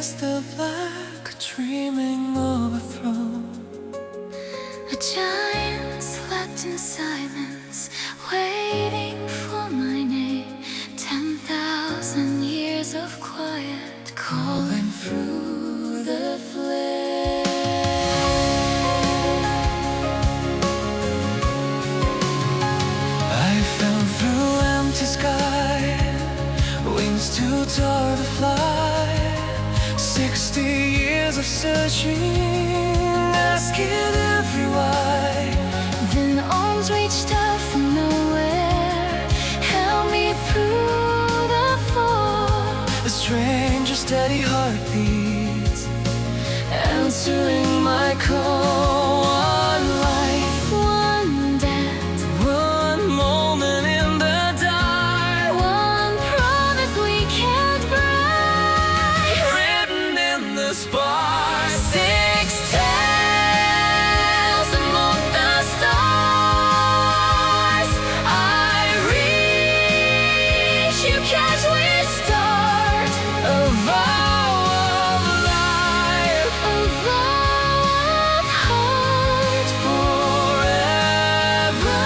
is the black, dreaming of a throne. A giant slept in silence, waiting for my name. 10,000 years of quiet, calling through the flame. I fell through empty sky, wings too tall to fly. 60 years of searching, asking every why. Then arms reached out from nowhere, held me through the fall. A strange, steady heartbeat, answering my call. One life, One death, one moment in the dark, one promise we can't break, written in the spark. 6 tales among the stars. I reach, you catch, we start A vow of life, a vow of heart. forever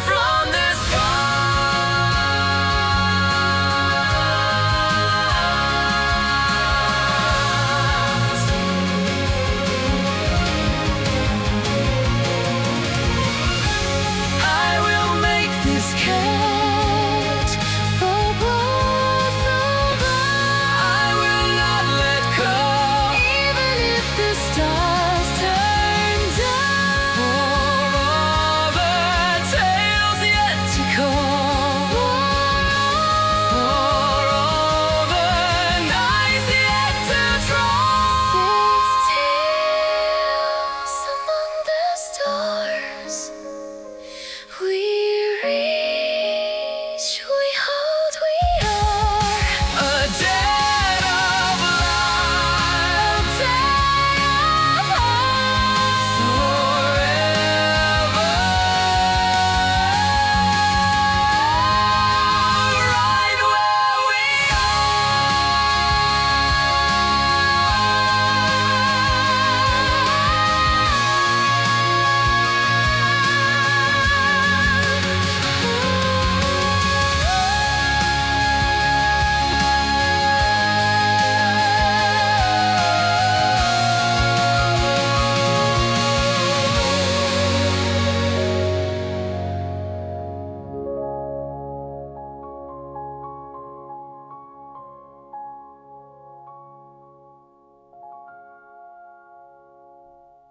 from this past. I will make this count For both of I us, will not let go. even if the stars turn down. For all the tales yet to come, for all the nights yet to drop. 6 tales among the stars. We reach, we hold, we are A dead of life, forever, right where we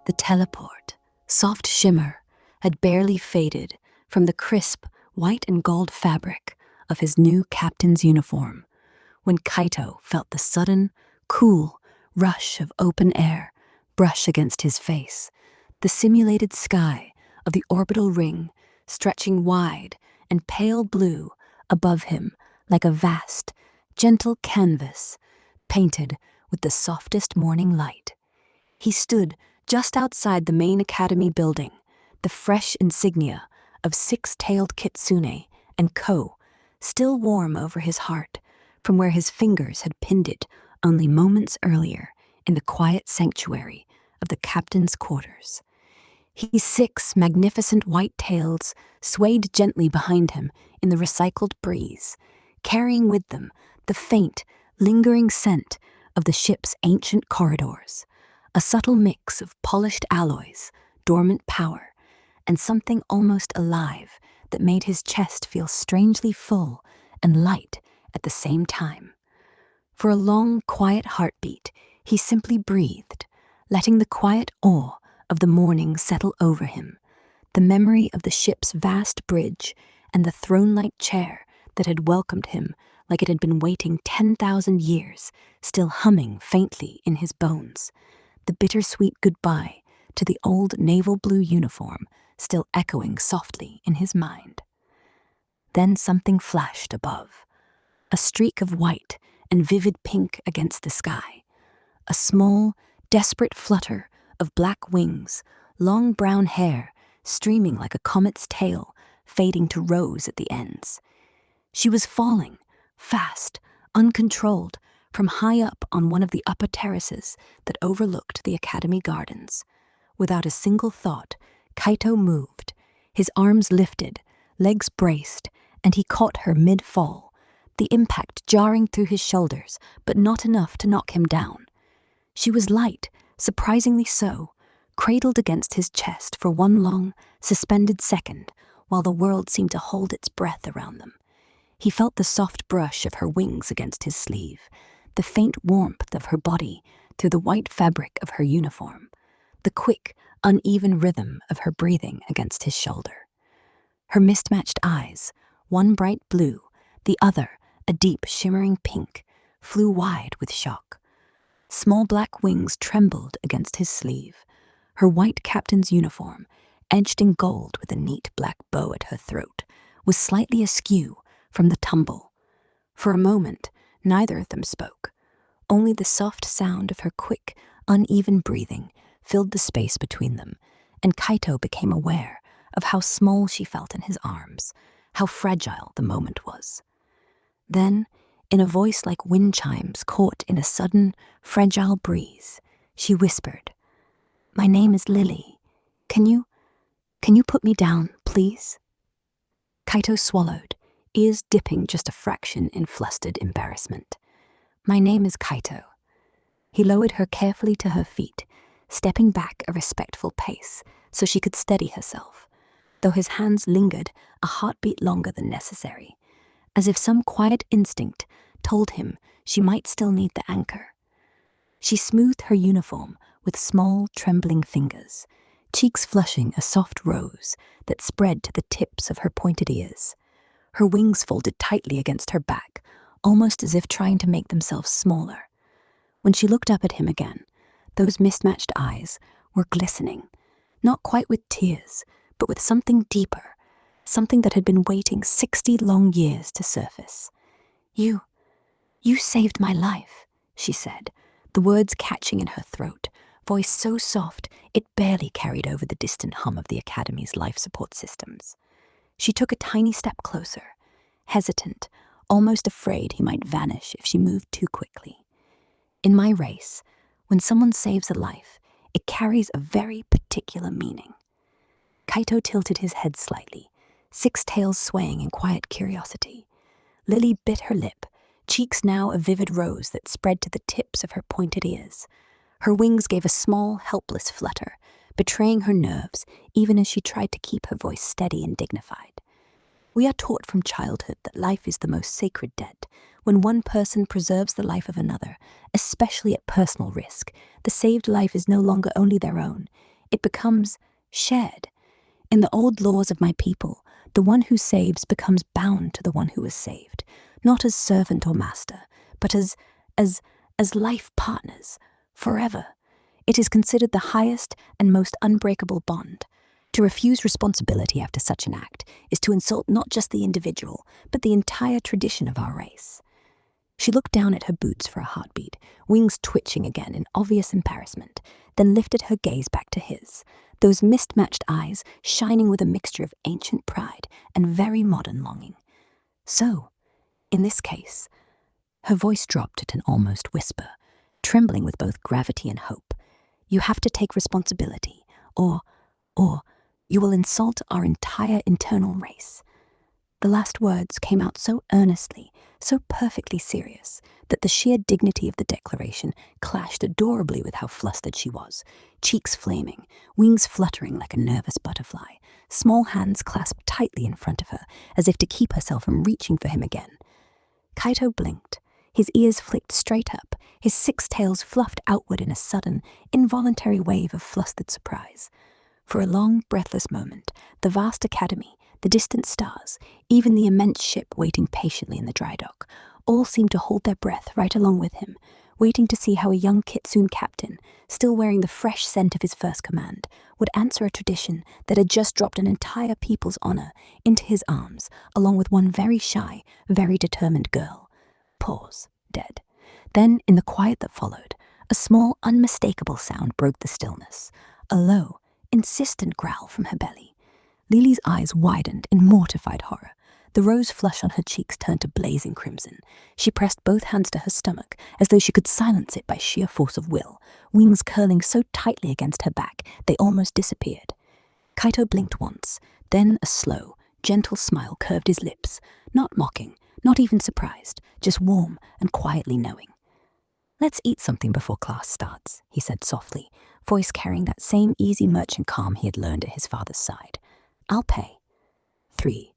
The teleport, soft shimmer, had barely faded from the crisp white and gold fabric of his new captain's uniform when Kaito felt the sudden, cool rush of open air brush against his face, the simulated sky of the orbital ring stretching wide and pale blue above him like a vast, gentle canvas painted with the softest morning light. He stood just outside the main academy building, the fresh insignia of six-tailed Kitsune and Co. still warm over his heart from where his fingers had pinned it only moments earlier in the quiet sanctuary of the captain's quarters. His 6 magnificent white tails swayed gently behind him in the recycled breeze, carrying with them the faint, lingering scent of the ship's ancient corridors, a subtle mix of polished alloys, dormant power, and something almost alive that made his chest feel strangely full and light at the same time. For a long, quiet heartbeat, he simply breathed, letting the quiet awe of the morning settle over him, the memory of the ship's vast bridge and the throne-like chair that had welcomed him like it had been waiting 10,000 years, still humming faintly in his bones, the bittersweet goodbye to the old naval blue uniform still echoing softly in his mind. Then something flashed above, a streak of white and vivid pink against the sky, a small, desperate flutter of black wings, long brown hair streaming like a comet's tail, fading to rose at the ends. She was falling, fast, uncontrolled, from high up on one of the upper terraces that overlooked the academy gardens. Without a single thought, Kaito moved, his arms lifted, legs braced, and he caught her mid-fall, the impact jarring through his shoulders, but not enough to knock him down. She was light, surprisingly so, cradled against his chest for one long, suspended second, while the world seemed to hold its breath around them. He felt the soft brush of her wings against his sleeve, the faint warmth of her body through the white fabric of her uniform, the quick, uneven rhythm of her breathing against his shoulder. Her mismatched eyes, one bright blue, the other a deep shimmering pink, flew wide with shock. Small black wings trembled against his sleeve. Her white captain's uniform, edged in gold with a neat black bow at her throat, was slightly askew from the tumble. For a moment, neither of them spoke. Only the soft sound of her quick, uneven breathing filled the space between them, and Kaito became aware of how small she felt in his arms, how fragile the moment was. Then, in a voice like wind chimes caught in a sudden, fragile breeze, she whispered, "My name is Lili. Can you put me down, please?" Kaito swallowed, ears dipping just a fraction in flustered embarrassment. "My name is Kaito." He lowered her carefully to her feet, stepping back a respectful pace so she could steady herself, though his hands lingered a heartbeat longer than necessary, as if some quiet instinct told him she might still need the anchor. She smoothed her uniform with small, trembling fingers, cheeks flushing a soft rose that spread to the tips of her pointed ears. Her wings folded tightly against her back, almost as if trying to make themselves smaller. When she looked up at him again, those mismatched eyes were glistening, not quite with tears, but with something deeper, something that had been waiting 60 long years to surface. You saved my life," she said, the words catching in her throat, voice so soft it barely carried over the distant hum of the Academy's life support systems. She took a tiny step closer, hesitant, almost afraid he might vanish if she moved too quickly. "In my race, when someone saves a life, it carries a very particular meaning." Kaito tilted his head slightly, 6 tails swaying in quiet curiosity. Lili bit her lip, cheeks now a vivid rose that spread to the tips of her pointed ears. Her wings gave a small, helpless flutter, betraying her nerves even as she tried to keep her voice steady and dignified. "We are taught from childhood that life is the most sacred debt. When one person preserves the life of another, especially at personal risk, the saved life is no longer only their own. It becomes shared. In the old laws of my people, the one who saves becomes bound to the one who is saved, not as servant or master, but as life partners, forever. It is considered the highest and most unbreakable bond. To refuse responsibility after such an act is to insult not just the individual, but the entire tradition of our race." She looked down at her boots for a heartbeat, wings twitching again in obvious embarrassment, then lifted her gaze back to his, those mismatched eyes shining with a mixture of ancient pride and very modern longing. "So, in this case," her voice dropped at an almost whisper, trembling with both gravity and hope, "you have to take responsibility, or you will insult our entire internal race." The last words came out so earnestly, so perfectly serious, that the sheer dignity of the declaration clashed adorably with how flustered she was, cheeks flaming, wings fluttering like a nervous butterfly, small hands clasped tightly in front of her, as if to keep herself from reaching for him again. Kaito blinked. His ears flicked straight up, his 6 tails fluffed outward in a sudden, involuntary wave of flustered surprise. For a long, breathless moment, the vast academy, the distant stars, even the immense ship waiting patiently in the dry dock, all seemed to hold their breath right along with him, waiting to see how a young Kitsune captain, still wearing the fresh scent of his first command, would answer a tradition that had just dropped an entire people's honor into his arms, along with one very shy, very determined girl. Pause. Dead. Then, in the quiet that followed, a small, unmistakable sound broke the stillness. A low, insistent growl from her belly. Lili's eyes widened in mortified horror. The rose flush on her cheeks turned to blazing crimson. She pressed both hands to her stomach, as though she could silence it by sheer force of will, wings curling so tightly against her back they almost disappeared. Kaito blinked once, then a slow, gentle smile curved his lips, not mocking, not even surprised, just warm and quietly knowing. "Let's eat something before class starts," he said softly, voice carrying that same easy merchant calm he had learned at his father's side. "I'll pay." 3.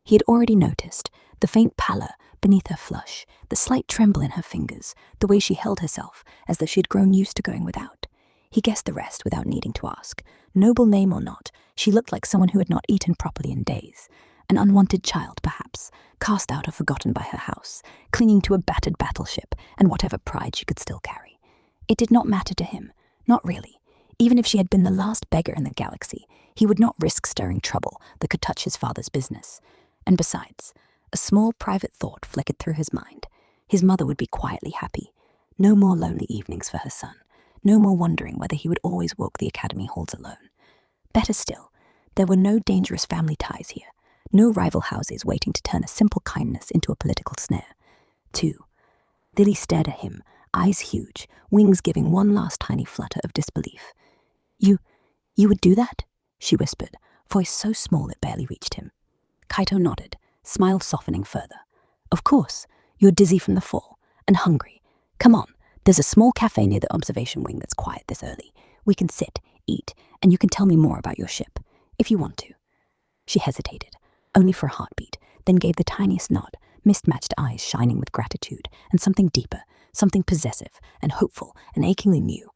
He had already noticed the faint pallor beneath her flush, the slight tremble in her fingers, the way she held herself as though she had grown used to going without. He guessed the rest without needing to ask. Noble name or not, she looked like someone who had not eaten properly in days. An unwanted child, perhaps, cast out or forgotten by her house, clinging to a battered battleship and whatever pride she could still carry. It did not matter to him, not really. Even if she had been the last beggar in the galaxy, he would not risk stirring trouble that could touch his father's business. And besides, a small private thought flickered through his mind. His mother would be quietly happy. No more lonely evenings for her son. No more wondering whether he would always walk the academy halls alone. Better still, there were no dangerous family ties here. No rival houses waiting to turn a simple kindness into a political snare. 2. Lili stared at him, eyes huge, wings giving one last tiny flutter of disbelief. You would do that?" she whispered, voice so small it barely reached him. Kaito nodded, smile softening further. "Of course, you're dizzy from the fall, and hungry. Come on, there's a small cafe near the observation wing that's quiet this early. We can sit, eat, and you can tell me more about your ship, if you want to." She hesitated, only for a heartbeat, then gave the tiniest nod, mismatched eyes shining with gratitude, and something deeper, something possessive and hopeful and achingly new.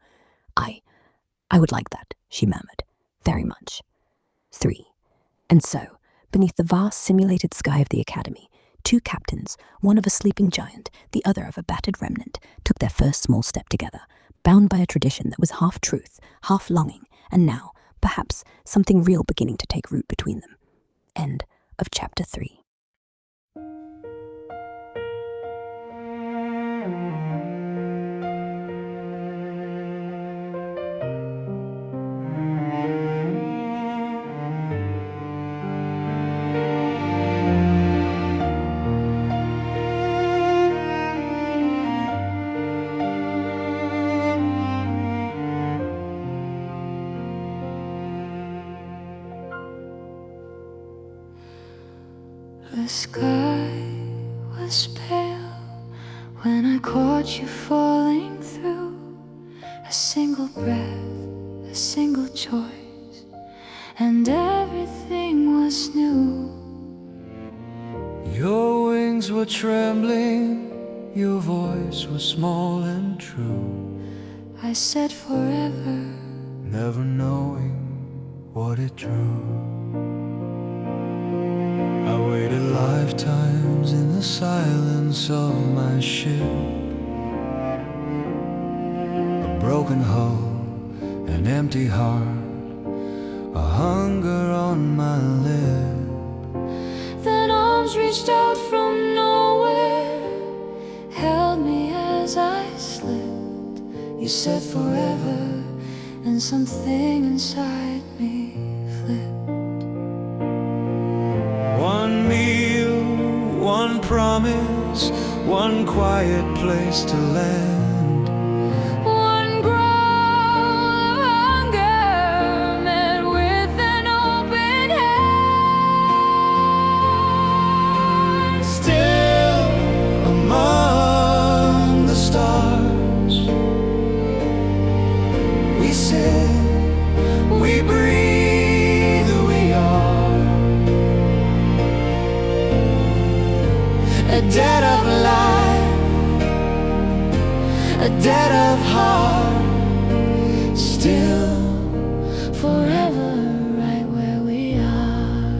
I would like that," she murmured. "Very much." 3. And so, beneath the vast simulated sky of the academy, 2 captains, one of a sleeping giant, the other of a battered remnant, took their first small step together, bound by a tradition that was half truth, half longing, and now, perhaps, something real beginning to take root between them. End of chapter 3. The sky was pale when I caught you falling through. A single breath, a single choice, and everything was new. Your wings were trembling, your voice was small and true. I said forever, never knowing what it drew. I waited lifetimes in the silence of my ship. A broken hull, an empty heart, a hunger on my lip. Then arms reached out from nowhere, held me as I slipped. You said forever, and something inside me flipped. One meal, one promise, one quiet place to land. One growl of hunger met with an open hand. Still among the stars, we sit, we breathe, we are. A debt of life, a debt of heart, still forever right where we are.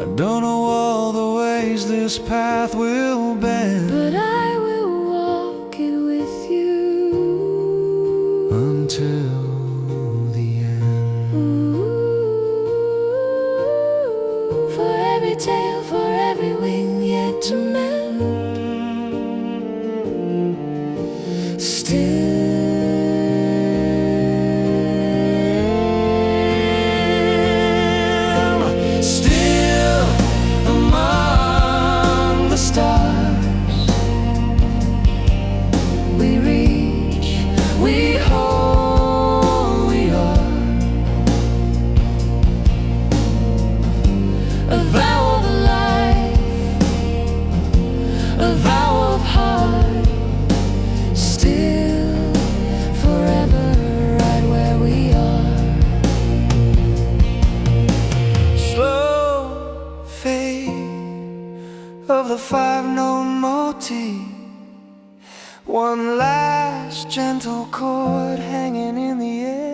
I don't know all the ways this path will bend, but I will walk it with you. One last gentle chord hanging in the air.